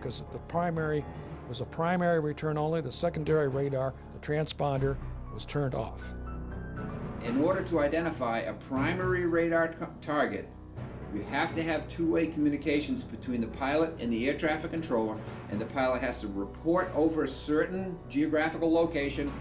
because the primary was a primary return only. The secondary radar, the transponder, was turned off. In order to identify a primary radar target, you have to have two-way communications between the pilot and the air traffic controller, and the pilot has to report over a certain geographical location,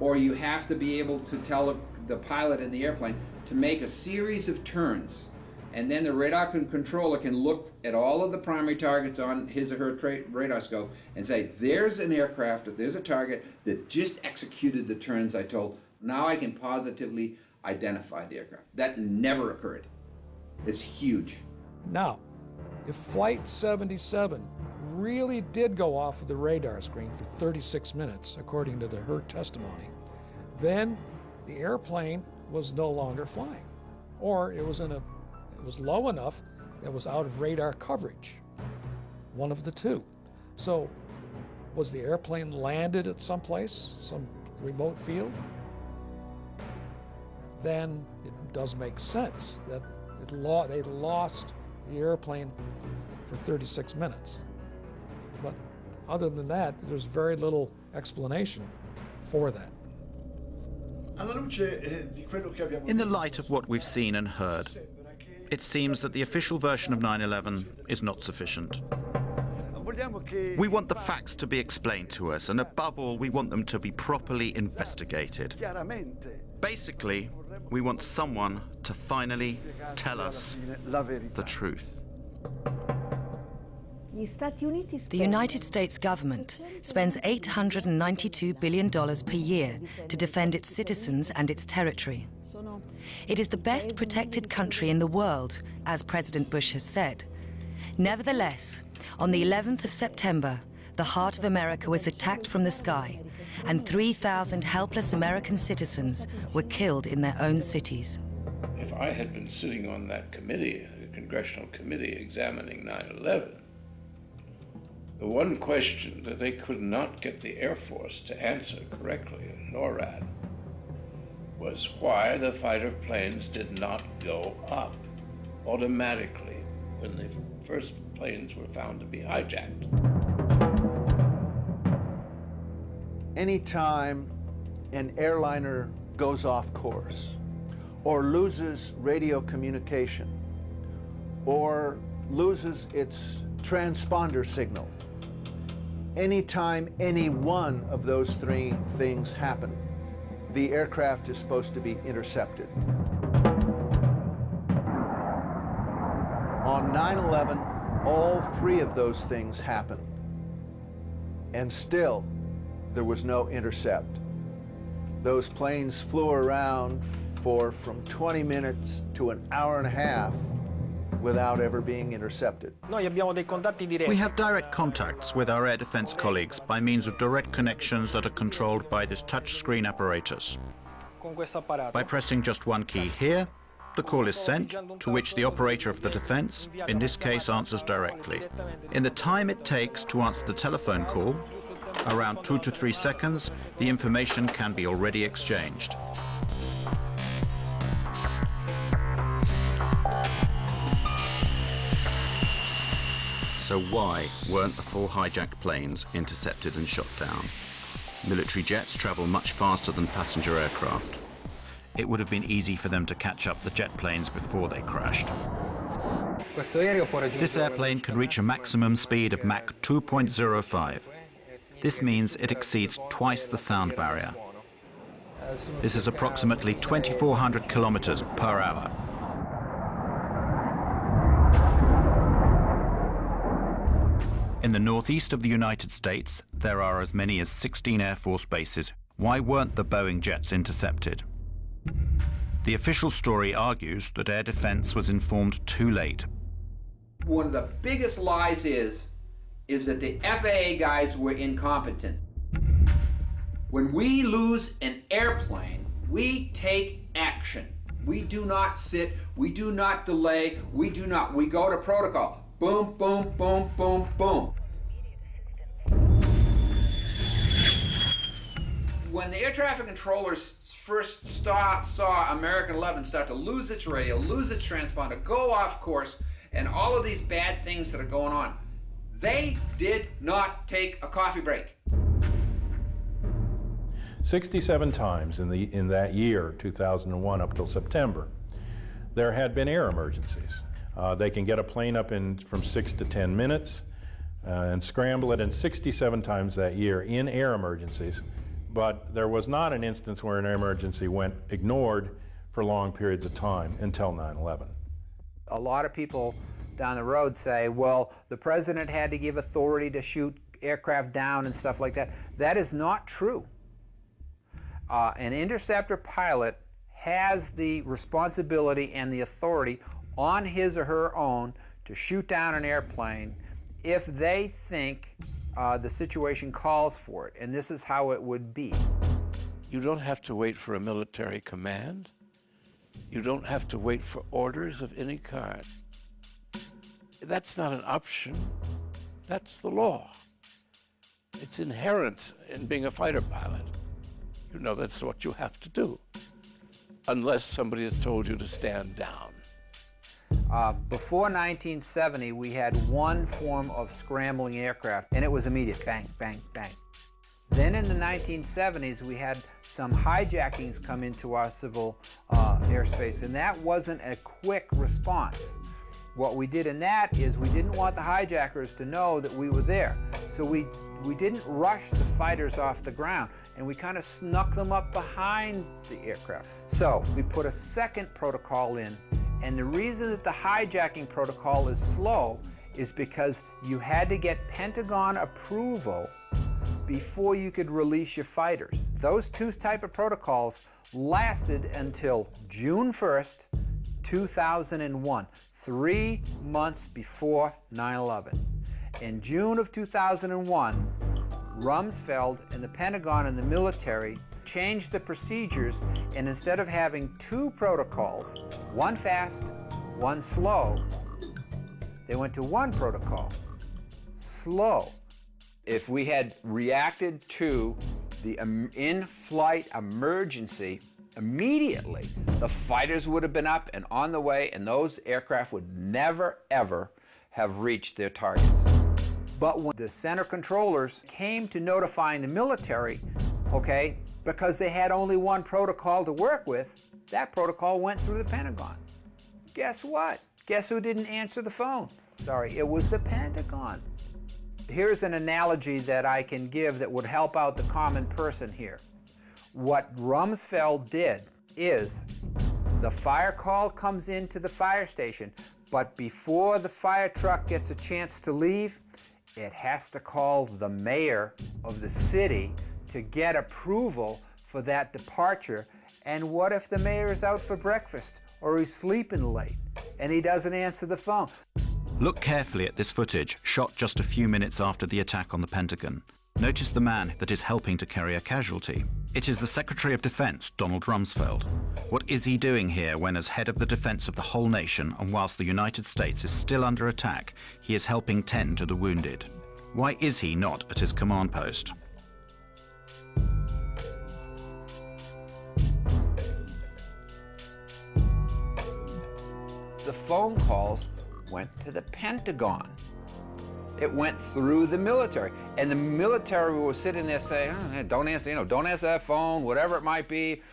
or you have to be able to tell the pilot in the airplane to make a series of turns. And then the radar controller can look at all of the primary targets on his or her radar scope and say, there's an aircraft, or there's a target that just executed the turns I told. Now I can positively identify the aircraft. That never occurred. It's huge. Now, if Flight 77 really did go off of the radar screen for 36 minutes, according to her testimony, then the airplane was no longer flying, or it was low enough that it was out of radar coverage. One of the two. So, was the airplane landed at some place, some remote field? Then it does make sense that they lost the airplane for 36 minutes. But other than that, there's very little explanation for that. In the light of what we've seen and heard, it seems that the official version of 9/11 is not sufficient. We want the facts to be explained to us, and above all, we want them to be properly investigated. Basically, we want someone to finally tell us the truth. The United States government spends $892 billion per year to defend its citizens and its territory. It is the best protected country in the world, as President Bush has said. Nevertheless, on the 11th of September, the heart of America was attacked from the sky, and 3,000 helpless American citizens were killed in their own cities. If I had been sitting on that committee, the congressional committee examining 9/11, the one question that they could not get the Air Force to answer correctly in NORAD was why the fighter planes did not go up automatically when the first planes were found to be hijacked. Anytime an airliner goes off course or loses radio communication or loses its transponder signal, anytime any one of those three things happen, the aircraft is supposed to be intercepted. On 9/11, all three of those things happened, and still there was no intercept. Those planes flew around for from 20 minutes to an hour and a half without ever being intercepted. We have direct contacts with our air defense colleagues by means of direct connections that are controlled by this touchscreen apparatus. By pressing just one key here, the call is sent, to which the operator of the defense, in this case, answers directly. In the time it takes to answer the telephone call, around 2 to 3 seconds, the information can be already exchanged. So why weren't the 4 hijacked planes intercepted and shot down? Military jets travel much faster than passenger aircraft. It would have been easy for them to catch up the jet planes before they crashed. This airplane can reach a maximum speed of Mach 2.05. This means it exceeds twice the sound barrier. This is approximately 2,400 kilometers per hour. In the northeast of the United States, there are as many as 16 Air Force bases. Why weren't the Boeing jets intercepted? The official story argues that air defense was informed too late. One of the biggest lies is that the FAA guys were incompetent. When we lose an airplane, we take action. We do not sit, we do not delay, we go to protocol. Boom, boom, boom, boom, boom. When the air traffic controllers first saw American 11 start to lose its radio, lose its transponder, go off course, and all of these bad things that are going on, They did not take a coffee break. 67 times in that year, 2001 up till September, there had been air emergencies. They can get a plane up in from 6 to 10 minutes and scramble it, and 67 times that year in air emergencies. But there was not an instance where an air emergency went ignored for long periods of time until 9/11. A lot of people down the road say, well, the president had to give authority to shoot aircraft down and stuff like that. That is not true. An interceptor pilot has the responsibility and the authority on his or her own to shoot down an airplane if they think the situation calls for it, and this is how it would be. You don't have to wait for a military command. You don't have to wait for orders of any kind. That's not an option. That's the law. It's inherent in being a fighter pilot. You know that's what you have to do, unless somebody has told you to stand down. Before 1970, we had one form of scrambling aircraft, and it was immediate, bang, bang, bang. Then in the 1970s, we had some hijackings come into our civil airspace, and that wasn't a quick response. What we did in that is we didn't want the hijackers to know that we were there. So we didn't rush the fighters off the ground, and we kind of snuck them up behind the aircraft. So we put a second protocol in, and the reason that the hijacking protocol is slow is because you had to get Pentagon approval before you could release your fighters. Those two type of protocols lasted until June 1st, 2001, 3 months before 9/11. In June of 2001, Rumsfeld and the Pentagon and the military changed the procedures, and instead of having two protocols, one fast, one slow, they went to one protocol, slow. If we had reacted to the in-flight emergency immediately, the fighters would have been up and on the way, and those aircraft would never, ever have reached their targets. But when the center controllers came to notifying the military, okay, because they had only one protocol to work with, that protocol went through the Pentagon. Guess what? Guess who didn't answer the phone? Sorry, it was the Pentagon. Here's an analogy that I can give that would help out the common person here. What Rumsfeld did is the fire call comes into the fire station, but before the fire truck gets a chance to leave, it has to call the mayor of the city to get approval for that departure. And what if the mayor is out for breakfast or he's sleeping late and he doesn't answer the phone? Look carefully at this footage, shot just a few minutes after the attack on the Pentagon. Notice the man that is helping to carry a casualty. It is the Secretary of Defense, Donald Rumsfeld. What is he doing here when, as head of the defense of the whole nation, and whilst the United States is still under attack, he is helping tend to the wounded? Why is he not at his command post? The phone calls went to the Pentagon. It went through the military, and the military was sitting there saying, oh, hey, don't answer, don't answer that phone, whatever it might be.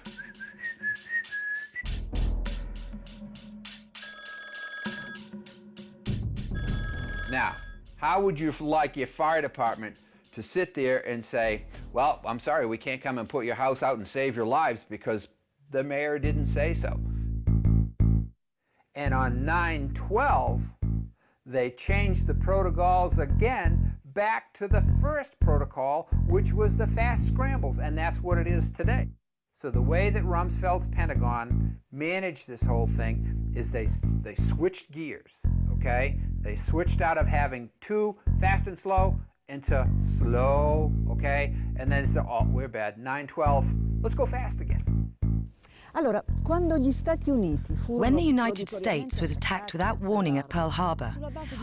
Now, how would you like your fire department to sit there and say, well, I'm sorry, we can't come and put your house out and save your lives because the mayor didn't say so? And on 9/12, they changed the protocols again back to the first protocol, which was the fast scrambles, and that's what it is today. So the way that Rumsfeld's Pentagon managed this whole thing is they switched gears, okay? They switched out of having two fast and slow into slow, okay? And then they said, oh, we're bad, 9/12, let's go fast again. When the United States was attacked without warning at Pearl Harbor,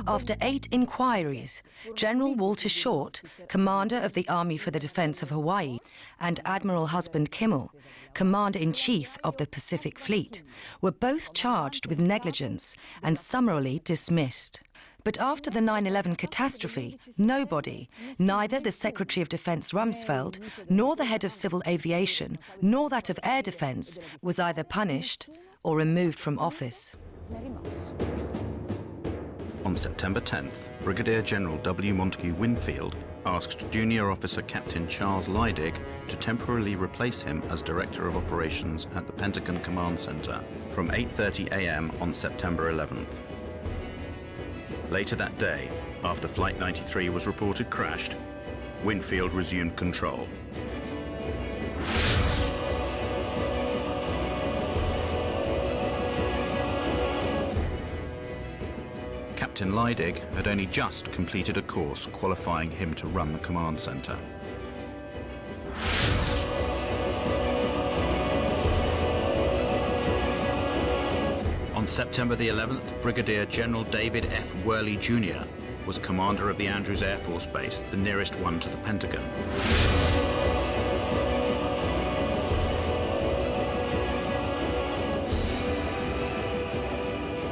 after 8 inquiries, General Walter Short, commander of the Army for the Defense of Hawaii, and Admiral Husband Kimmel, commander-in-chief of the Pacific Fleet, were both charged with negligence and summarily dismissed. But after the 9/11 catastrophe, nobody, neither the Secretary of Defense Rumsfeld, nor the head of civil aviation, nor that of air defense, was either punished or removed from office. On September 10th, Brigadier General W. Montague Winfield asked Junior Officer Captain Charles Leidig to temporarily replace him as Director of Operations at the Pentagon Command Center from 8:30 a.m. on September 11th. Later that day, after Flight 93 was reported crashed, Winfield resumed control. Captain Leidig had only just completed a course qualifying him to run the command center. On September the 11th, Brigadier General David F. Worley Jr. was commander of the Andrews Air Force Base, the nearest one to the Pentagon.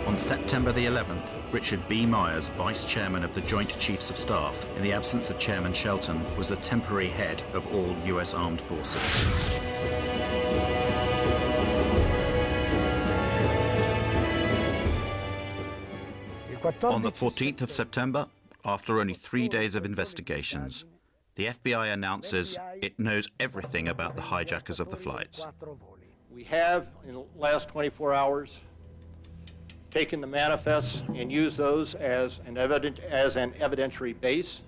On September the 11th, Richard B. Myers, Vice Chairman of the Joint Chiefs of Staff, in the absence of Chairman Shelton, was the temporary head of all U.S. Armed Forces. On the 14th of September, after only 3 days of investigations, the FBI announces it knows everything about the hijackers of the flights. We have, in the last 24 hours, taken the manifests and used those as an evidentiary base,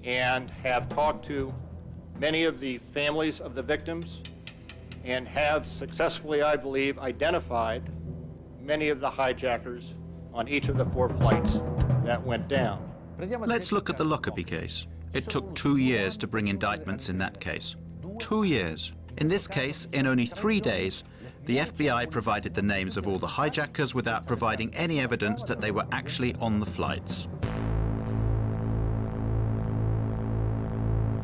and have talked to many of the families of the victims, and have successfully, I believe, identified many of the hijackers on each of the 4 flights that went down. Let's look at the Lockerbie case. It took 2 years to bring indictments in that case. 2 years. In this case, in only 3 days, the FBI provided the names of all the hijackers without providing any evidence that they were actually on the flights.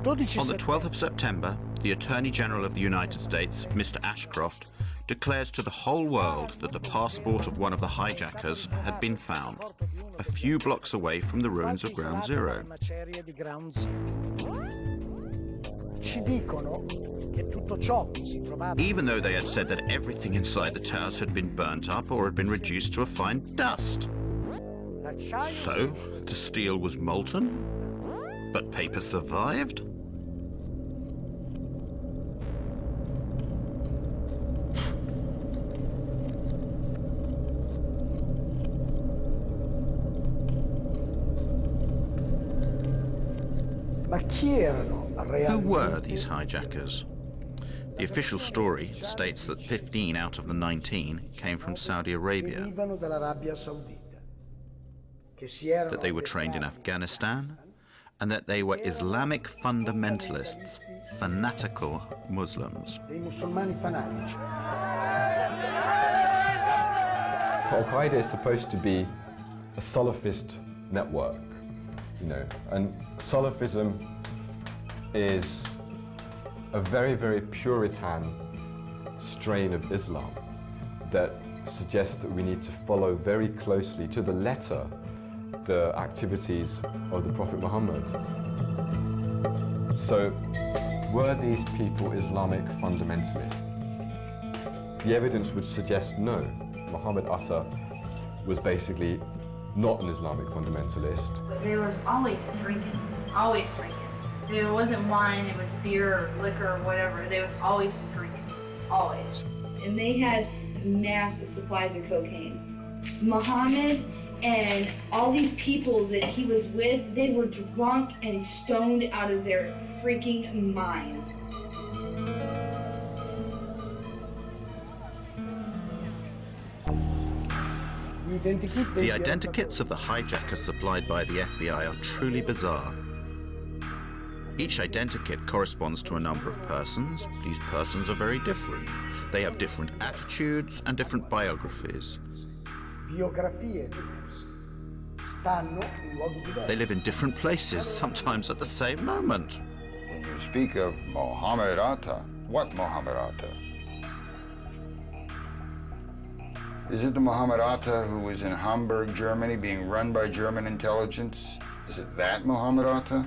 On the 12th of September, the Attorney General of the United States, Mr. Ashcroft, declares to the whole world that the passport of one of the hijackers had been found, a few blocks away from the ruins of Ground Zero. Even though they had said that everything inside the towers had been burnt up or had been reduced to a fine dust. So, the steel was molten, but paper survived? Who were these hijackers? The official story states that 15 out of the 19 came from Saudi Arabia, that they were trained in Afghanistan, and that they were Islamic fundamentalists, fanatical Muslims. Al-Qaeda is supposed to be a Salafist network, and Salafism is a very, very Puritan strain of Islam that suggests that we need to follow very closely, to the letter, the activities of the Prophet Muhammad. So, were these people Islamic fundamentalists? The evidence would suggest no. Muhammad Asa was basically not an Islamic fundamentalist. There was always drinking, always drinking. There wasn't wine, it was beer or liquor or whatever. There was always drinking, always. And they had massive supplies of cocaine. Muhammad and all these people that he was with, they were drunk and stoned out of their freaking minds. The identikits of the hijackers supplied by the FBI are truly bizarre. Each identikit corresponds to a number of persons. These persons are very different. They have different attitudes and different biographies. They live in different places, sometimes at the same moment. When you speak of Muhammad Atta, what Muhammad Atta? Is it the Mohammed Atta who was in Hamburg, Germany, being run by German intelligence? Is it that Mohammed Atta?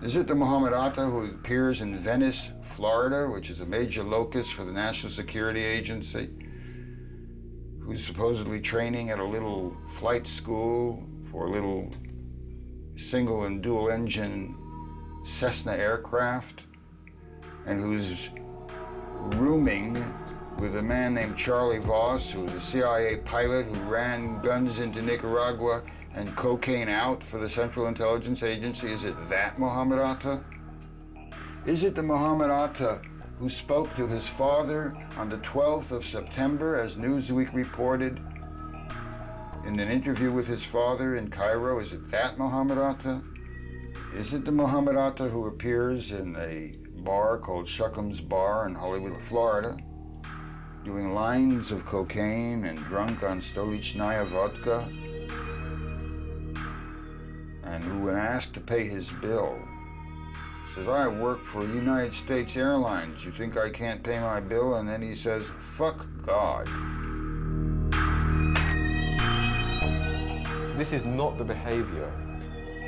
Is it the Mohammed Atta who appears in Venice, Florida, which is a major locus for the National Security Agency, who's supposedly training at a little flight school for a little single and dual engine Cessna aircraft, and who's rooming with a man named Charlie Voss, who was a CIA pilot who ran guns into Nicaragua and cocaine out for the Central Intelligence Agency? Is it that Mohammed Atta? Is it the Mohammed Atta who spoke to his father on the 12th of September, as Newsweek reported, in an interview with his father in Cairo? Is it that Mohammed Atta? Is it the Mohammed Atta who appears in a bar called Shuckham's Bar in Hollywood, Florida, doing lines of cocaine and drunk on Stolichnaya vodka, and who, when asked to pay his bill, says, "I work for United States Airlines. You think I can't pay my bill?" And then he says, "Fuck God." This is not the behavior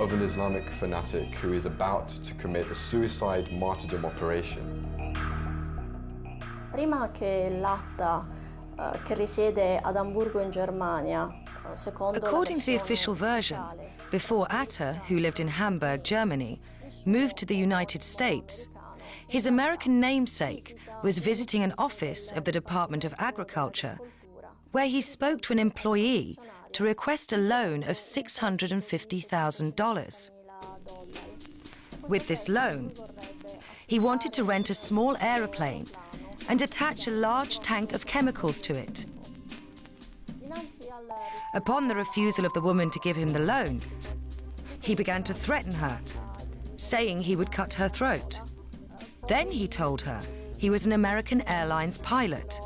of an Islamic fanatic who is about to commit a suicide martyrdom operation. Prima che l'Atta che risiede ad Amburgo in Germania, According to the official version, before Atta, who lived in Hamburg, Germany, moved to the United States, his American namesake was visiting an office of the Department of Agriculture, where he spoke to an employee to request a loan of $650,000. With this loan, he wanted to rent a small aeroplane and attach a large tank of chemicals to it. Upon the refusal of the woman to give him the loan, he began to threaten her, saying he would cut her throat. Then he told her he was an American Airlines pilot.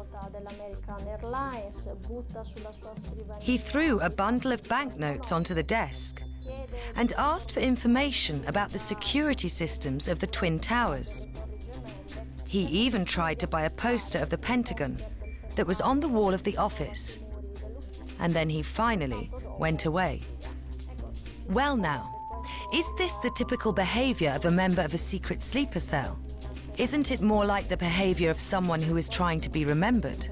He threw a bundle of banknotes onto the desk and asked for information about the security systems of the Twin Towers. He even tried to buy a poster of the Pentagon that was on the wall of the office. And then he finally went away. Well now, is this the typical behavior of a member of a secret sleeper cell? Isn't it more like the behavior of someone who is trying to be remembered?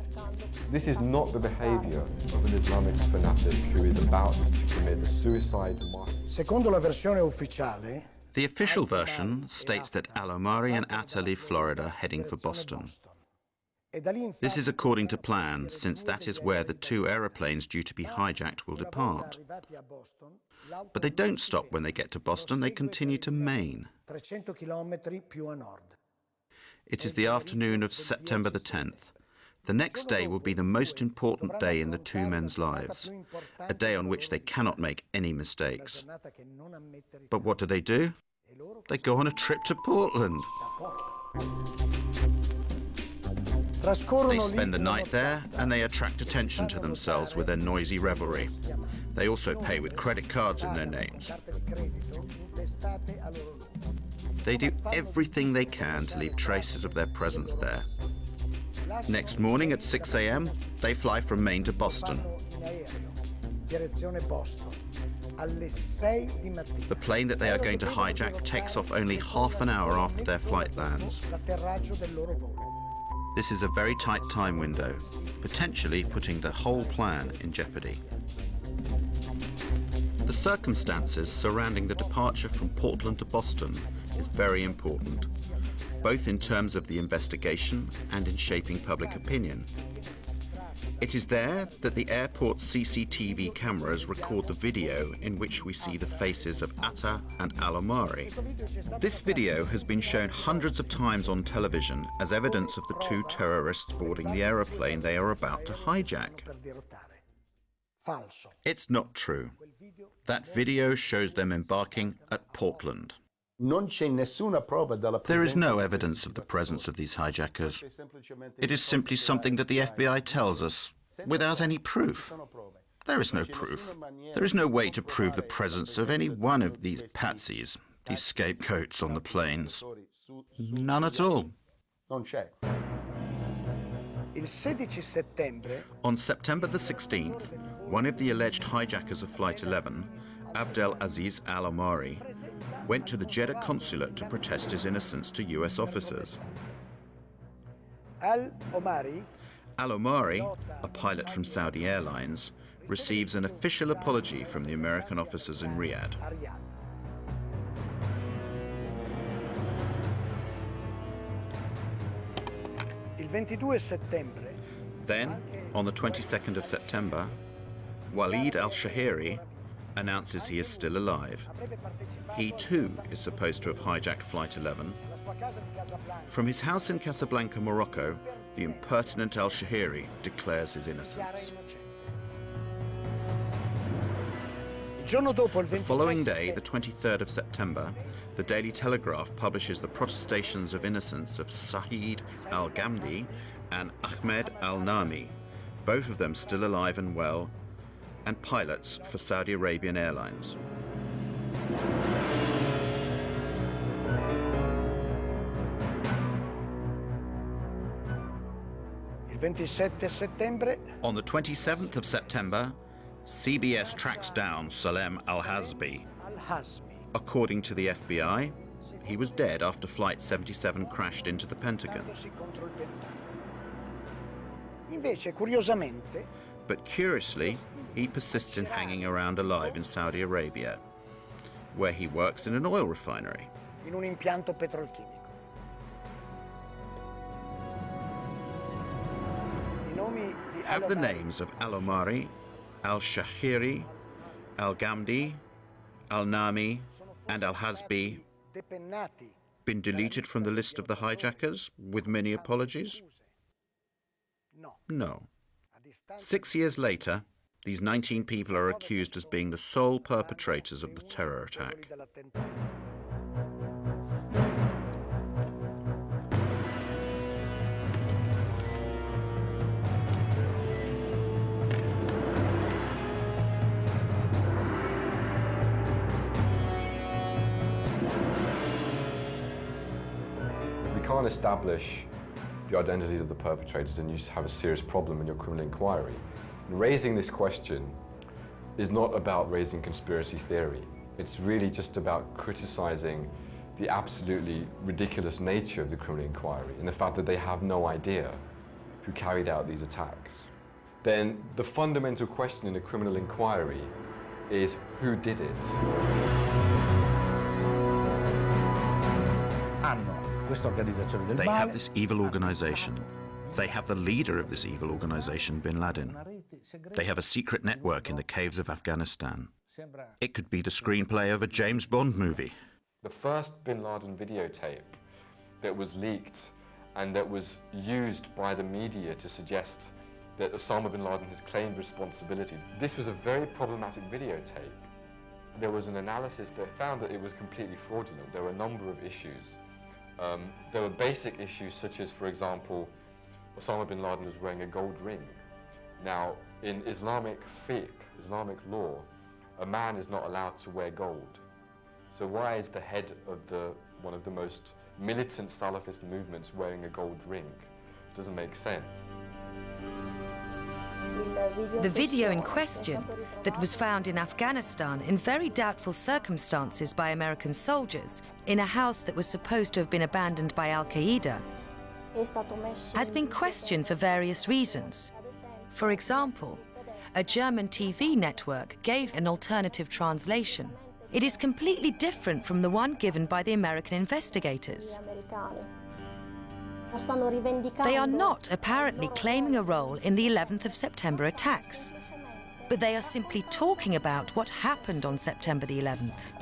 This is not the behavior of an Islamic fanatic who is about to commit a suicide martyrdom. Secondo la versione ufficiale, the official version states that Al-Omari and Atta leave Florida heading for Boston. This is according to plan, since that is where the two aeroplanes due to be hijacked will depart. But they don't stop when they get to Boston, they continue to Maine. It is the afternoon of September the 10th. The next day will be the most important day in the two men's lives, a day on which they cannot make any mistakes. But what do? They go on a trip to Portland. They spend the night there and they attract attention to themselves with their noisy revelry. They also pay with credit cards in their names. They do everything they can to leave traces of their presence there. Next morning at 6 a.m., they fly from Maine to Boston. The plane that they are going to hijack takes off only half an hour after their flight lands. This is a very tight time window, potentially putting the whole plan in jeopardy. The circumstances surrounding the departure from Portland to Boston is very important, both in terms of the investigation and in shaping public opinion. It is there that the airport's CCTV cameras record the video in which we see the faces of Atta and Al-Omari. This video has been shown hundreds of times on television as evidence of the two terrorists boarding the aeroplane they are about to hijack. It's not true. That video shows them embarking at Portland. There is no evidence of the presence of these hijackers. It is simply something that the FBI tells us, without any proof. There is no proof. There is no way to prove the presence of any one of these patsies, these scapegoats on the planes. None at all. Il 16 settembre, On September the 16th, one of the alleged hijackers of Flight 11, Abdel Aziz Al-Omari, went to the Jeddah consulate to protest his innocence to US officers. Al-Omari, Al-Omari, a pilot from Saudi Airlines, receives an official apology from the American officers in Riyadh. il 22 settembre, Then, on the 22nd of September, Walid al-Shahiri announces he is still alive. He too is supposed to have hijacked Flight 11. From his house in Casablanca, Morocco, the impertinent al-Shahiri declares his innocence. The following day, the 23rd of September, the Daily Telegraph publishes the protestations of innocence of Saeed al-Ghamdi and Ahmed al-Nami, both of them still alive and well, and pilots for Saudi Arabian Airlines. il 27 settembre, On the 27th of September, CBS tracks down Salem al-Hazbi. Al-Hazmi. According to the FBI, he was dead after Flight 77 crashed into the Pentagon. Invece, curiosamente, But curiously, he persists in hanging around alive in Saudi Arabia, where he works in an oil refinery. in un impianto petrolchimico. I nomi di Have the Al-Omari names of Al-Omari, Al-Shahiri, Al-Ghamdi, Al-Nami, and Al-Hazbi depennati been deleted from the list of the hijackers, with many apologies? No. No. 6 years later, these 19 people are accused as being the sole perpetrators of the terror attack. dell'attentato. If we can't establish the identities of the perpetrators, then you have a serious problem in your criminal inquiry. Raising this question is not about raising conspiracy theory. It's really just about criticizing the absolutely ridiculous nature of the criminal inquiry and the fact that they have no idea who carried out these attacks. Then the fundamental question in a criminal inquiry is who did it? They have this evil organization. They have the leader of this evil organization, bin Laden. They have a secret network in the caves of Afghanistan. It could be the screenplay of a James Bond movie. The first bin Laden videotape that was leaked and that was used by the media to suggest that Osama bin Laden has claimed responsibility. This was a very problematic videotape. There was an analysis that found that it was completely fraudulent. There were a number of issues. There were basic issues such as, for example, Osama bin Laden was wearing a gold ring. Now, in Islamic fiqh, Islamic law, a man is not allowed to wear gold. So why is the head of one of the most militant Salafist movements wearing a gold ring? Doesn't make sense. The video in question, that was found in Afghanistan in very doubtful circumstances by American soldiers in a house that was supposed to have been abandoned by Al-Qaeda, has been questioned for various reasons. For example, a German TV network gave an alternative translation. It is completely different from the one given by the American investigators. They are not apparently claiming a role in the 11th of September attacks, but they are simply talking about what happened on September the 11th.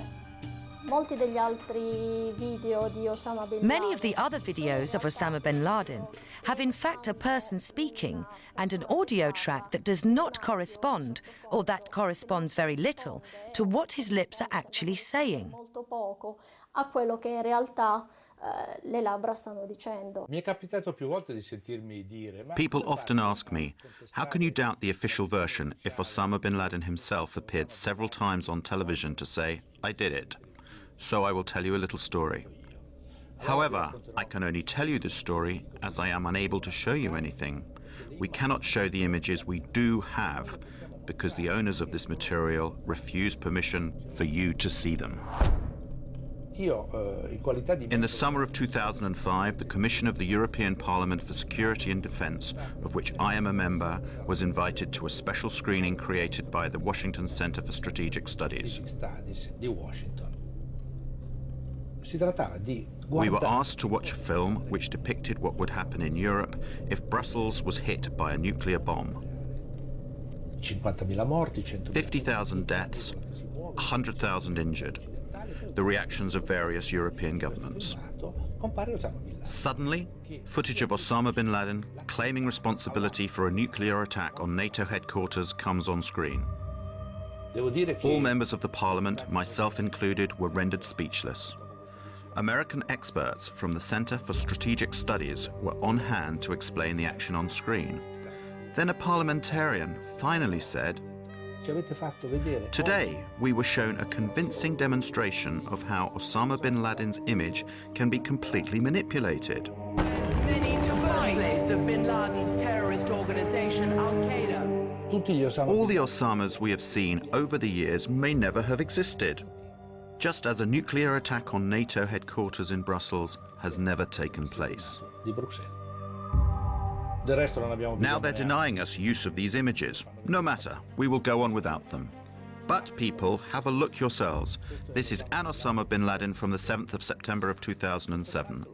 Many of the other videos of Osama bin Laden have in fact a person speaking and an audio track that does not correspond, or that corresponds very little, to what his lips are actually saying. People often ask me, how can you doubt the official version if Osama bin Laden himself appeared several times on television to say, I did it? So I will tell you a little story. However, I can only tell you this story as I am unable to show you anything, we cannot show the images we do have because the owners of this material refuse permission for you to see them. In the summer of 2005, the Commission of the European Parliament for Security and Defence, of which I am a member, was invited to a special screening created by the Washington Center for Strategic Studies. We were asked to watch a film which depicted what would happen in Europe if Brussels was hit by a nuclear bomb. 50,000 deaths, 100,000 injured. The reactions of various European governments. Suddenly, footage of Osama bin Laden claiming responsibility for a nuclear attack on NATO headquarters comes on screen. All members of the parliament, myself included, were rendered speechless. American experts from the Center for Strategic Studies were on hand to explain the action on screen. Then a parliamentarian finally said, "Today, we were shown a convincing demonstration of how Osama bin Laden's image can be completely manipulated." Many to birthplace of bin Laden's terrorist organization, Al-Qaeda. All the Osamas we have seen over the years may never have existed, just as a nuclear attack on NATO headquarters in Brussels has never taken place. Now they're denying us use of these images. No matter, we will go on without them. But people, have a look yourselves. This is an Osama bin Laden from the 7th of September of 2007.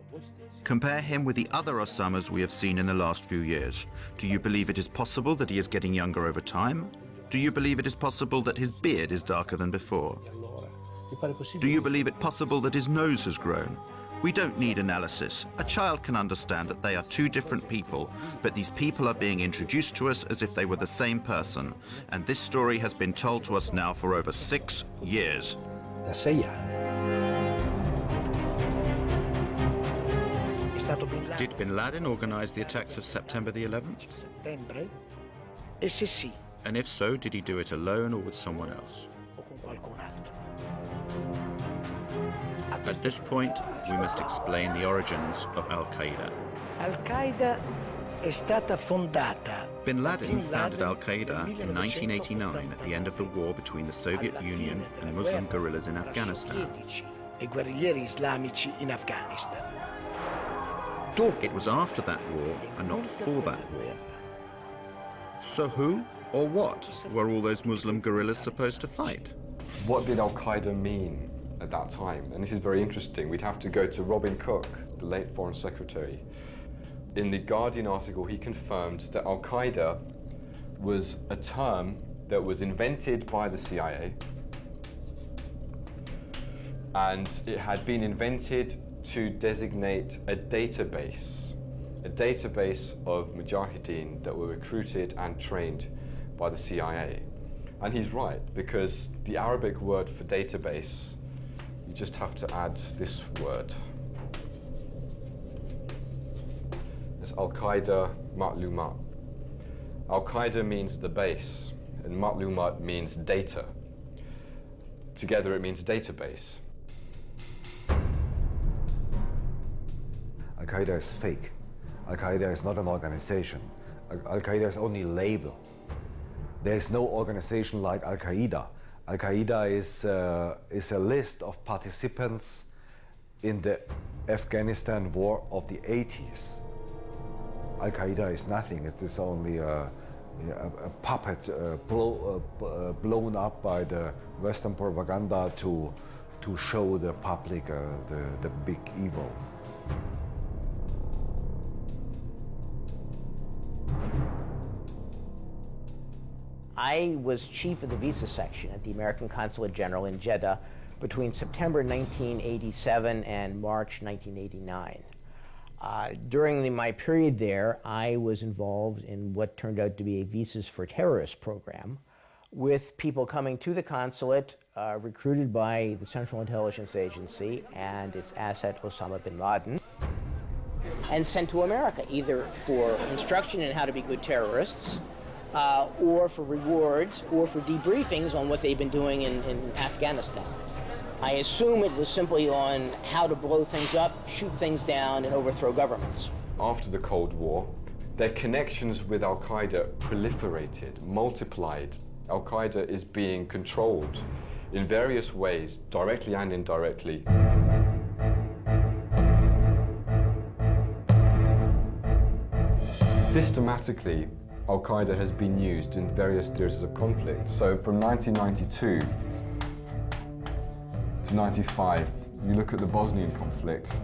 Compare him with the other Osamas we have seen in the last few years. Do you believe it is possible that he is getting younger over time? Do you believe it is possible that his beard is darker than before? Do you believe it possible that his nose has grown? We don't need analysis. A child can understand that they are two different people, but these people are being introduced to us as if they were the same person. And this story has been told to us now for over 6 years. Did bin Laden organize the attacks of September the 11th? And if so, did he do it alone or with someone else? At this point, we must explain the origins of Al-Qaeda. Al-Qaeda è stata fondata. Bin Laden founded Al-Qaeda in 1989 at the end of the war between the Soviet Union and Muslim guerrillas in Afghanistan. E guerriglieri islamici in Afghanistan. It was after that war and not for that war. So who or what were all those Muslim guerrillas supposed to fight? What did Al-Qaeda mean at that time? And this is very interesting. We'd have to go to Robin Cook, the late Foreign Secretary. In the Guardian article, he confirmed that Al-Qaeda was a term that was invented by the CIA, and it had been invented to designate a database of mujahideen that were recruited and trained by the CIA. And he's right, because the Arabic word for database, you just have to add this word. It's Al-Qaeda Ma'lumat. Al-Qaeda means the base, and Ma'lumat means data. Together it means database. Al-Qaeda is fake. Al-Qaeda is not an organization. Al-Qaeda is only a label. There is no organization like Al-Qaeda. Al-Qaeda is a list of participants in the Afghanistan war of the 80s. Al-Qaeda is nothing. It is only a puppet blown up by the Western propaganda to show the public the big evil. I was chief of the visa section at the American Consulate General in Jeddah between September 1987 and March 1989. During my period there, I was involved in what turned out to be a Visas for Terrorists program with people coming to the consulate recruited by the Central Intelligence Agency and its asset Osama bin Laden and sent to America, either for instruction in how to be good terrorists, or for rewards, or for debriefings on what they've been doing in Afghanistan. I assume it was simply on how to blow things up, shoot things down, and overthrow governments. After the Cold War, Their connections with Al-Qaeda proliferated, multiplied. Al-Qaeda is being controlled in various ways, directly and indirectly. Systematically, Al-Qaeda has been used in various theaters of conflict. So from 1992 to 95, you look at the Bosnian conflict.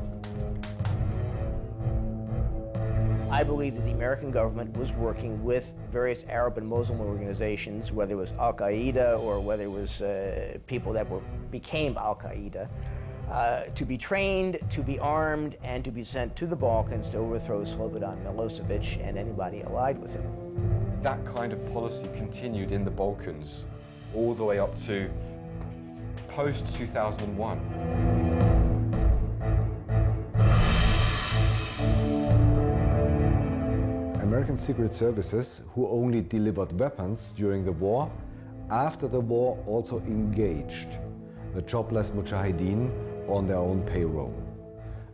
I believe that the American government was working with various Arab and Muslim organizations, whether it was Al-Qaeda or whether it was people that became Al-Qaeda, to be trained, to be armed, and to be sent to the Balkans to overthrow Slobodan Milosevic and anybody allied with him. That kind of policy continued in the Balkans all the way up to post-2001. American secret services, who only delivered weapons during the war, after the war also engaged the jobless Mujahideen on their own payroll.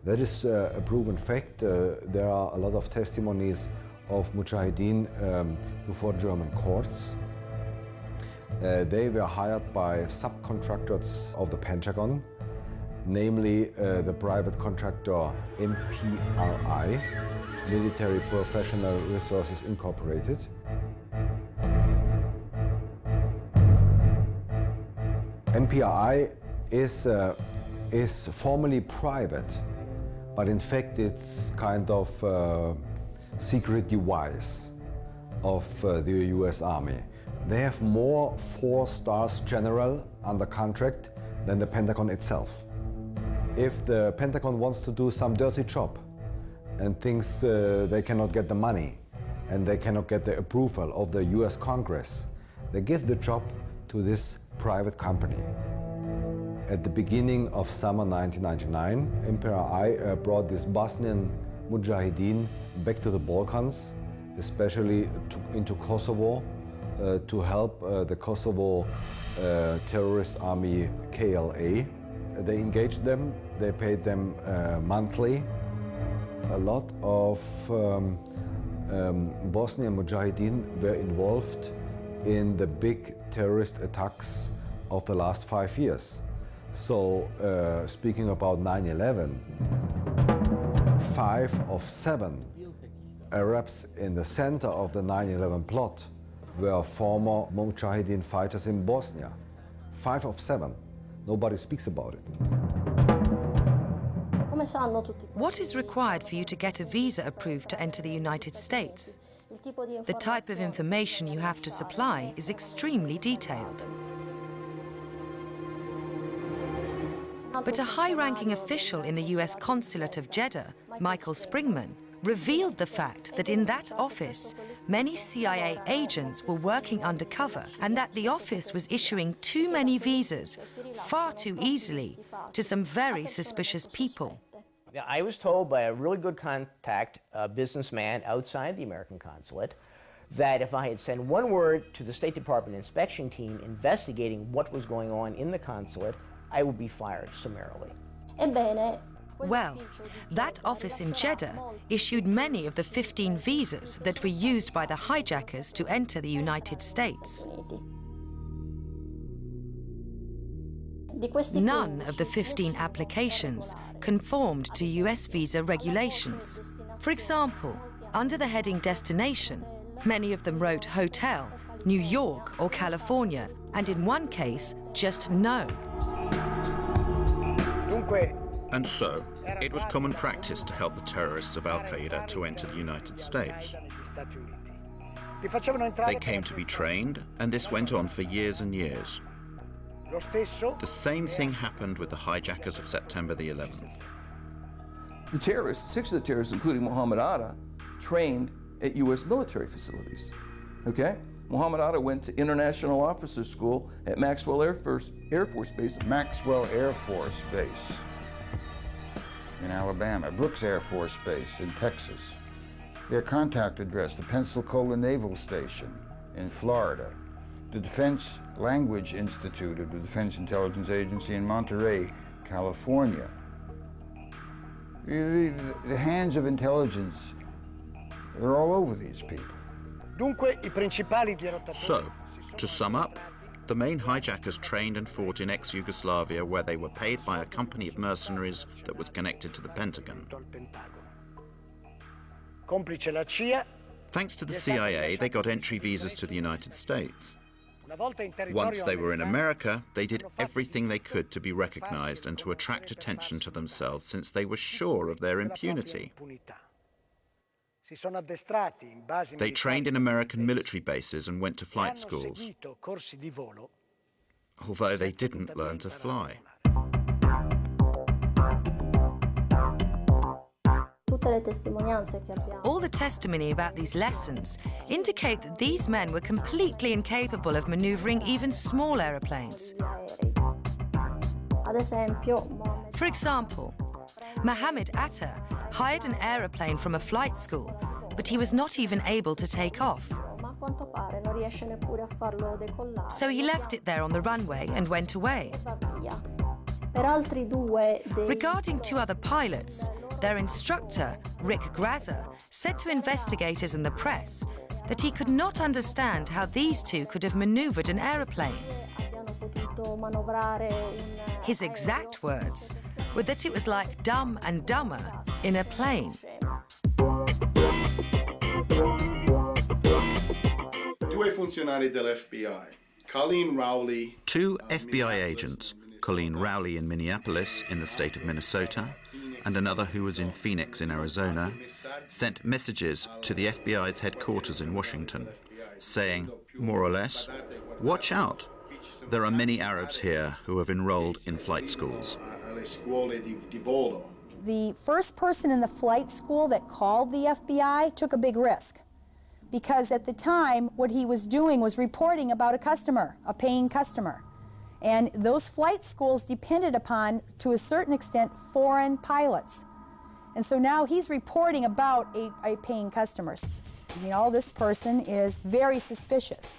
That is a proven fact. There are a lot of testimonies of Mujahideen before German courts. They were hired by subcontractors of the Pentagon, namely the private contractor MPRI, Military Professional Resources Incorporated. MPRI is formally private, but in fact it's kind of secret device of the US Army. They have more 4-star general under contract than the Pentagon itself. If the Pentagon wants to do some dirty job and thinks they cannot get the money and they cannot get the approval of the US Congress, they give the job to this private company. At the beginning of summer 1999, MPRI brought this Bosnian Mujahideen back to the Balkans, especially into Kosovo, to help the Kosovo terrorist army KLA. They engaged them, they paid them monthly. A lot of Bosnian Mujahideen were involved in the big terrorist attacks of the last 5 years. So, speaking about 9/11, 5 of 7 Arabs in the center of the 9/11 plot were former Mujahideen fighters in Bosnia. 5 of 7. Nobody speaks about it. What is required for you to get a visa approved to enter the United States? The type of information you have to supply is extremely detailed. But a high-ranking official in the US consulate of Jeddah, Michael Springman, revealed the fact that in that office, many CIA agents were working undercover and that the office was issuing too many visas far too easily to some very suspicious people. I was told by a really good contact, a businessman outside the American consulate, that if I had sent one word to the State Department inspection team investigating what was going on in the consulate, I would be fired summarily. Well, that office in Jeddah issued many of the 15 visas that were used by the hijackers to enter the United States. None of the 15 applications conformed to US visa regulations. For example, under the heading Destination, many of them wrote Hotel, New York or California, and in one case, just no. And so, it was common practice to help the terrorists of Al-Qaeda to enter the United States. They came to be trained, and this went on for years and years. The same thing happened with the hijackers of September the 11th. The terrorists, 6 of the terrorists, including Mohammed Atta, trained at U.S. military facilities, okay? Mohammed Atta went to International Officers School at Maxwell Air Force Base. Maxwell Air Force Base in Alabama, Brooks Air Force Base in Texas. Their contact address, the Pensacola Naval Station in Florida, the Defense Language Institute of the Defense Intelligence Agency in Monterey, California. The hands of intelligence They're all over these people. So, to sum up, the main hijackers trained and fought in ex-Yugoslavia where they were paid by a company of mercenaries that was connected to the Pentagon. Thanks to the CIA, they got entry visas to the United States. Once they were in America, they did everything they could to be recognized and to attract attention to themselves since they were sure of their impunity. They trained in American military bases and went to flight schools, although they didn't learn to fly. All the testimony about these lessons indicate that these men were completely incapable of maneuvering even small aeroplanes. For example, Mohammed Atta hired an aeroplane from a flight school, but he was not even able to take off. So he left it there on the runway and went away. Regarding two other pilots, their instructor, Rick Grazer, said to investigators and the press that he could not understand how these two could have maneuvered an aeroplane. His exact words were that it was like Dumb and Dumber in a plane. Two FBI agents, Colleen Rowley in Minneapolis in the state of Minnesota, and another who was in Phoenix in Arizona, sent messages to the FBI's headquarters in Washington, saying, more or less, watch out. There are many Arabs here who have enrolled in flight schools. The first person in the flight school that called the FBI took a big risk, because at the time what he was doing was reporting about a customer, a paying customer. And those flight schools depended upon, to a certain extent, foreign pilots. And so now he's reporting about a paying customer. You know, this person is very suspicious.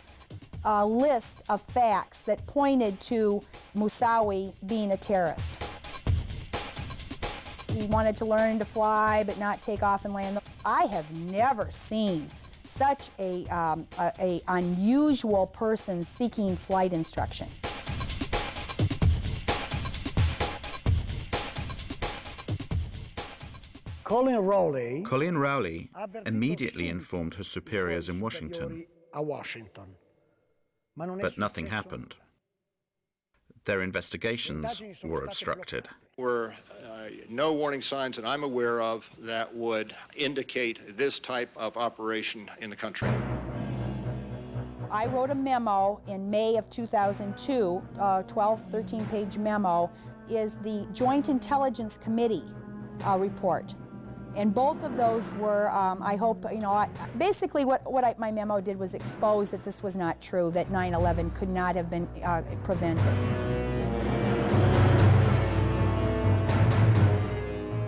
A list of facts that pointed to Moussaoui being a terrorist. He wanted to learn to fly but not take off and land. I have never seen such a unusual person seeking flight instruction. Colleen Rowley immediately informed her superiors in Washington, but nothing happened. Their investigations were obstructed. Were no warning signs that I'm aware of that would indicate this type of operation in the country. I wrote a memo in May of 2002, 12, 13-page memo, is the Joint Intelligence Committee report. And both of those were, I hope, you know, basically what my memo did was expose that this was not true, that 9/11 could not have been prevented.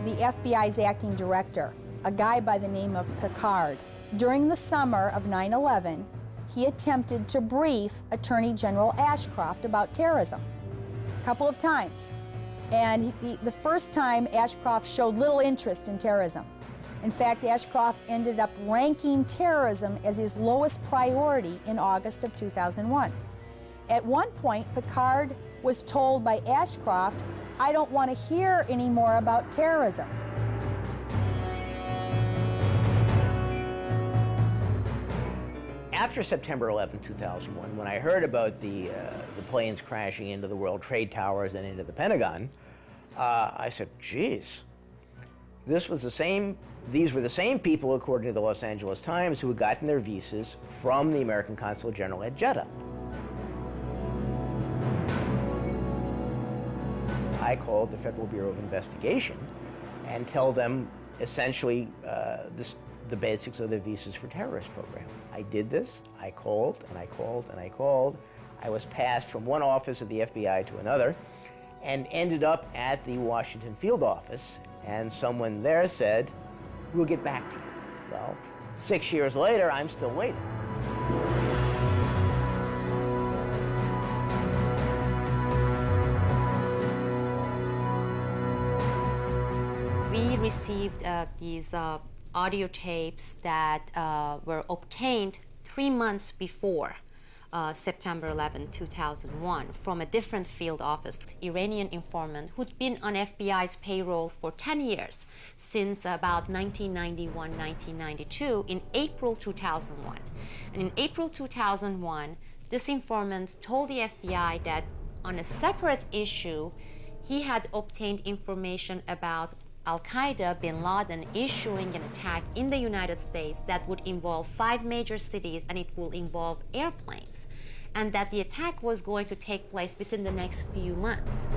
The FBI's acting director, a guy by the name of Picard, during the summer of 9/11, he attempted to brief Attorney General Ashcroft about terrorism a couple of times. And the first time, Ashcroft showed little interest in terrorism. In fact, Ashcroft ended up ranking terrorism as his lowest priority in August of 2001. At one point, Picard was told by Ashcroft, "I don't want to hear any more about terrorism." After September 11, 2001, when I heard about the planes crashing into the World Trade Towers and into the Pentagon, I said, geez, these were the same people, according to the Los Angeles Times, who had gotten their visas from the American Consulate General at Jeddah. I called the Federal Bureau of Investigation and tell them essentially the basics of the Visas for Terrorists program. I did this, I called and I called and I called. I was passed from one office of the FBI to another and ended up at the Washington field office, and someone there said, "We'll get back to you." Well, 6 years later, I'm still waiting. We received these audio tapes that were obtained 3 months before September 11, 2001, from a different field office, Iranian informant who'd been on FBI's payroll for 10 years, since about 1991, 1992, in April 2001. And in April 2001, this informant told the FBI that on a separate issue, he had obtained information about Al-Qaeda, bin Laden, issuing an attack in the United States that would involve 5 major cities, and it will involve airplanes, and that the attack was going to take place within the next few months.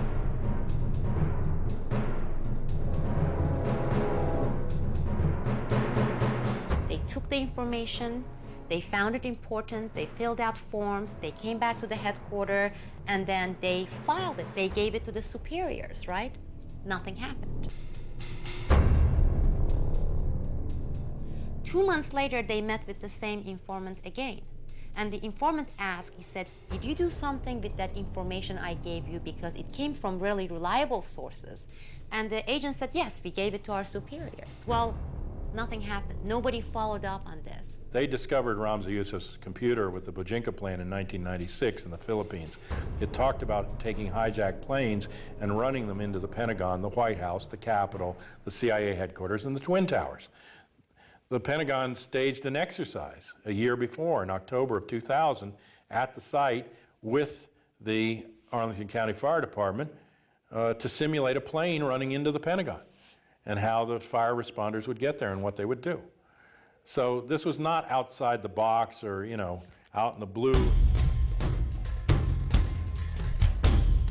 They took the information, they found it important, they filled out forms, they came back to the headquarters, and then they filed it. They gave it to the superiors, right? Nothing happened. 2 months later, they met with the same informant again. And the informant asked, he said, did you do something with that information I gave you, because it came from really reliable sources? And the agent said, yes, we gave it to our superiors. Well, nothing happened. Nobody followed up on this. They discovered Ramzi Youssef's computer with the Bojinka plan in 1996 in the Philippines. It talked about taking hijacked planes and running them into the Pentagon, the White House, the Capitol, the CIA headquarters, and the Twin Towers. The Pentagon staged an exercise a year before, in October of 2000, at the site with the Arlington County Fire Department to simulate a plane running into the Pentagon and how the fire responders would get there and what they would do. So this was not outside the box or, you know, out in the blue.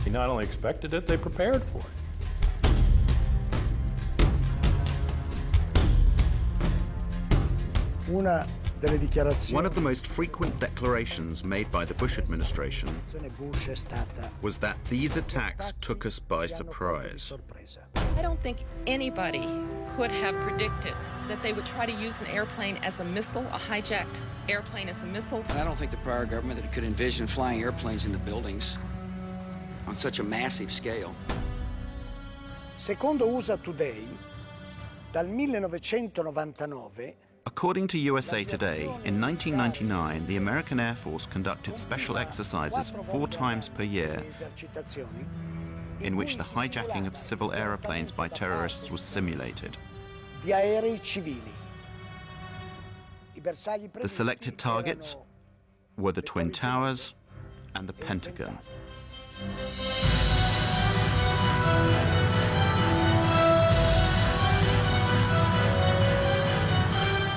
They not only expected it, they prepared for it. One of the most frequent declarations made by the Bush administration was that these attacks took us by surprise. I don't think anybody could have predicted that they would try to use an airplane as a missile, a hijacked airplane as a missile. And I don't think the prior government that could envision flying airplanes into buildings on such a massive scale. Secondo USA Today, dal 1999, according to USA Today, in 1999, the American Air Force conducted special exercises 4 times per year in which the hijacking of civil aeroplanes by terrorists was simulated. The selected targets were the Twin Towers and the Pentagon.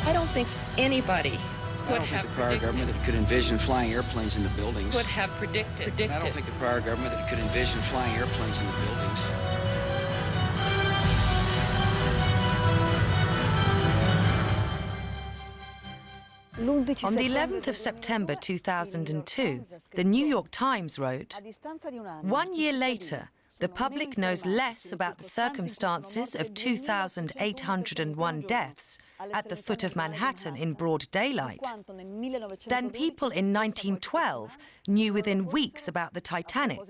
I don't think anybody could have the prior government that could envision flying airplanes into buildings. Could have predicted. And I don't think the prior government that could envision flying airplanes into buildings. On the 11th of September 2002, the New York Times wrote, "1 year later, the public knows less about the circumstances of 2,801 deaths at the foot of Manhattan in broad daylight than people in 1912 knew within weeks about the Titanic."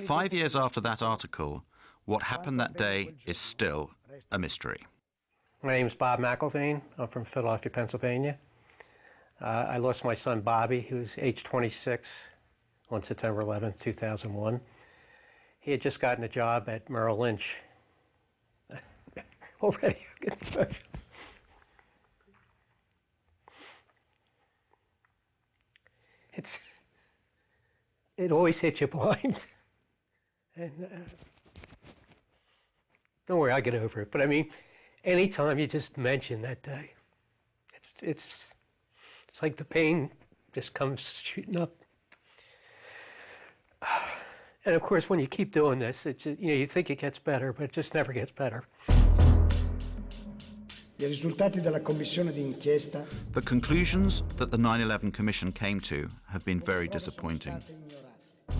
5 years after that article, what happened that day is still a mystery. My name is Bob McIlvaine. I'm from Philadelphia, Pennsylvania. I lost my son Bobby, who was age 26, on September 11th, 2001. He had just gotten a job at Merrill Lynch. Already, I'm getting emotional. It always hits you blind. And don't worry, I'll get over it. But I mean, anytime you just mention that day, it's like the pain just comes shooting up. And of course, when you keep doing this, it's just, you think it gets better, but it just never gets better. The conclusions that the 9/11 Commission came to have been very disappointing.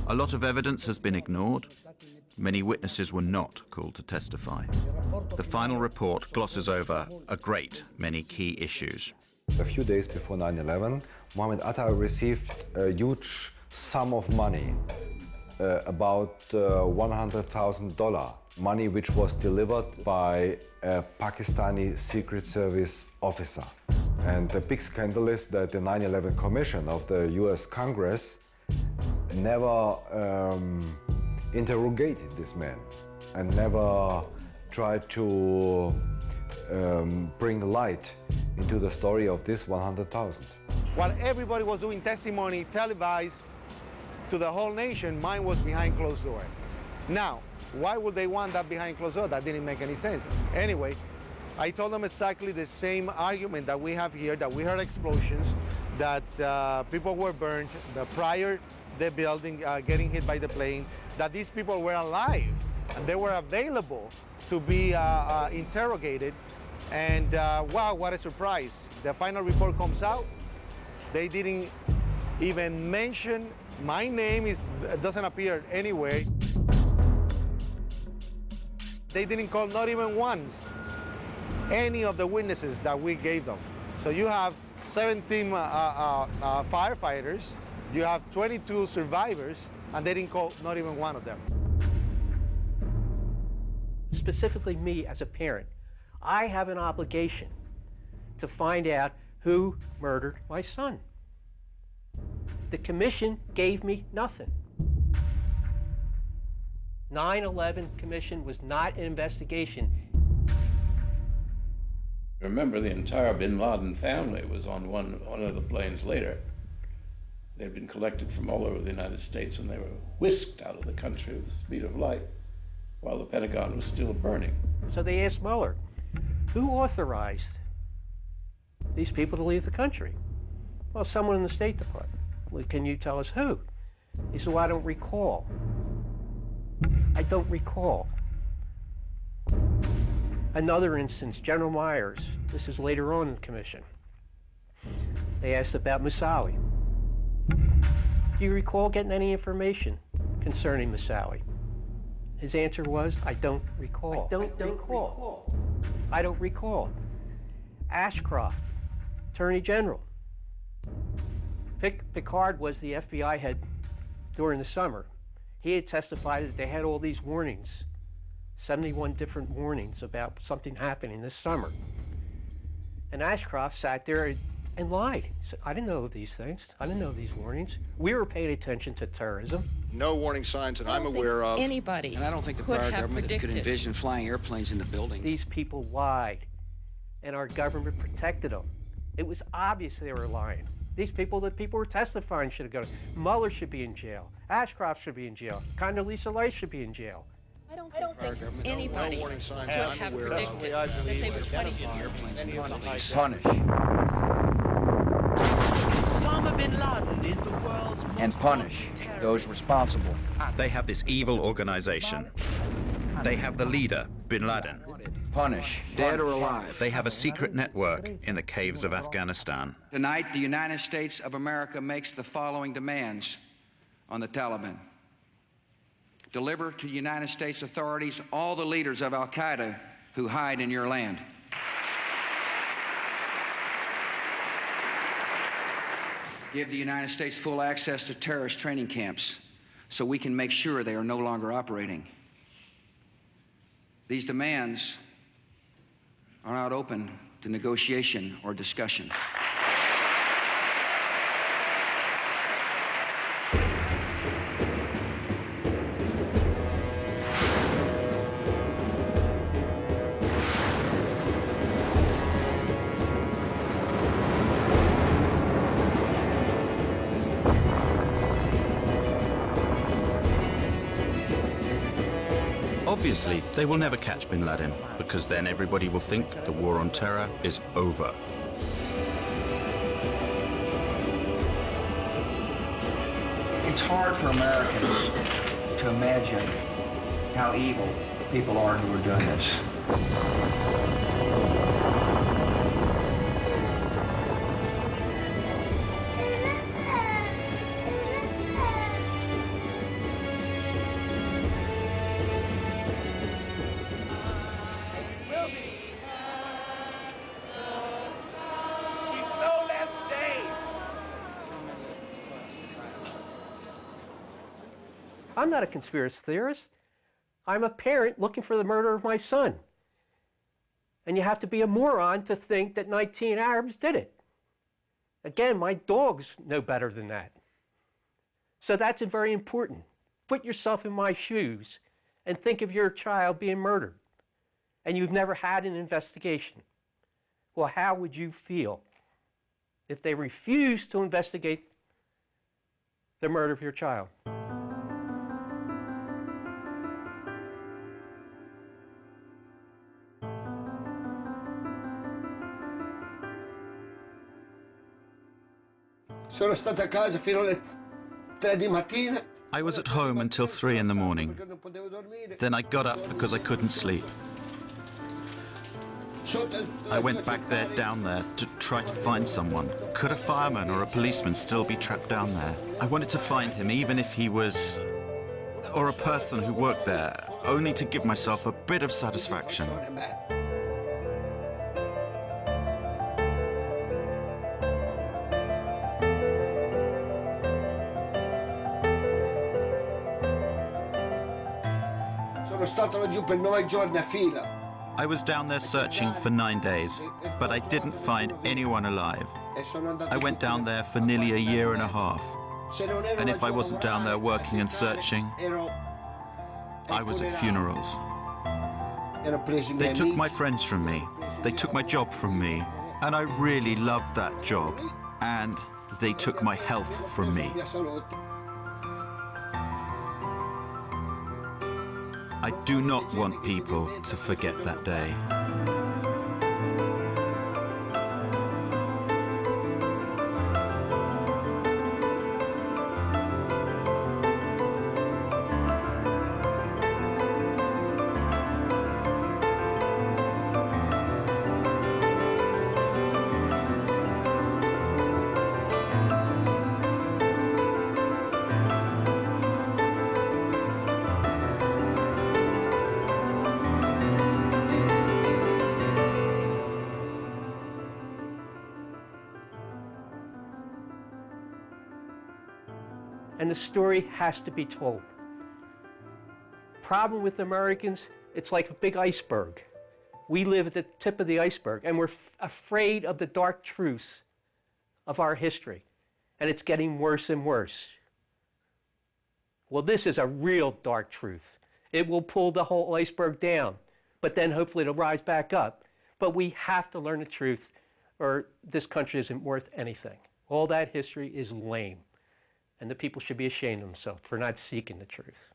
A lot of evidence has been ignored. Many witnesses were not called to testify. The final report glosses over a great many key issues. A few days before 9/11, Mohammed Atta received a huge sum of money about $100,000, money which was delivered by a Pakistani Secret Service officer. And the big scandal is that the 9/11 Commission of the US Congress never interrogated this man and never tried to bring light into the story of this 100,000. While everybody was doing testimony televised to the whole nation, mine was behind closed door. Now, why would they want that behind closed door? That didn't make any sense. Anyway, I told them exactly the same argument that we have here, that we heard explosions, that people were burned prior the building getting hit by the plane, that these people were alive and they were available to be interrogated. And wow, what a surprise. The final report comes out. They didn't even mention my name, doesn't appear anywhere. They didn't call, not even once, any of the witnesses that we gave them. So you have 17 firefighters, you have 22 survivors, and they didn't call not even one of them. Specifically me as a parent, I have an obligation to find out who murdered my son. The commission gave me nothing. 9/11 Commission was not an investigation. Remember, the entire bin Laden family was on one of the planes later. They'd been collected from all over the United States, and they were whisked out of the country with the speed of light while the Pentagon was still burning. So they asked Mueller, who authorized these people to leave the country? Well, someone in the State Department. Well, can you tell us who? He said, well, I don't recall. I don't recall. Another instance, General Myers, this is later on in the commission. They asked about Moussaoui. Do you recall getting any information concerning Moussaoui? His answer was, I don't recall. I don't recall. I don't recall. Ashcroft, Attorney General. Picard was the FBI head during the summer. He had testified that they had all these warnings, 71 different warnings about something happening this summer. And Ashcroft sat there and lied. He said, I didn't know these things. I didn't know these warnings. We were paying attention to terrorism. No warning signs that I'm aware of. Anybody And I don't think the could prior have government could predicted. envision flying airplanes into buildings. These people lied, and our government protected them. It was obvious they were lying. These people that people were testifying should have gone. Mueller should be in jail. Ashcroft should be in jail. Condoleezza Rice should be in jail. I don't think anybody warning signs could I'm have aware of. predicted that they would try to use airplanes into buildings. Punish. Osama bin Laden is the world's most And punish those responsible. They have this evil organization. They have the leader, bin Laden. Punish, dead or alive. They have a secret network in the caves of Afghanistan. Tonight, the United States of America makes the following demands on the Taliban. Deliver to United States authorities all the leaders of al-Qaeda who hide in your land. Give the United States full access to terrorist training camps so we can make sure they are no longer operating. These demands are not open to negotiation or discussion. Obviously, they will never catch bin Laden, because then everybody will think the war on terror is over. It's hard for Americans to imagine how evil the people are who are doing this. I'm not a conspiracy theorist. I'm a parent looking for the murder of my son. And you have to be a moron to think that 19 Arabs did it. Again, my dogs know better than that. So that's very important. Put yourself in my shoes and think of your child being murdered. And you've never had an investigation. Well, how would you feel if they refused to investigate the murder of your child? Sono stato a casa fino alle 3 di mattina. I was at home until 3 in the morning. Then I got up because I couldn't sleep. I went back there, down there, to try to find someone. Could a fireman or a policeman still be trapped down there? I wanted to find him, even if he was... or a person who worked there, only to give myself a bit of satisfaction. Sono stato laggiù per 9 giorni a fila. I was down there searching for 9 days, but I didn't find anyone alive. I went down there for nearly a year and a half. And if I wasn't down there working and searching, I was at funerals. They took my friends from me. They took my job from me. And I really loved that job. And they took my health from me. I do not want people to forget that day. And the story has to be told. Problem with Americans, it's like a big iceberg. We live at the tip of the iceberg, and we're afraid of the dark truths of our history. And it's getting worse and worse. Well, this is a real dark truth. It will pull the whole iceberg down, but then hopefully it'll rise back up. But we have to learn the truth, or this country isn't worth anything. All that history is lame. And the people should be ashamed of themselves for not seeking the truth.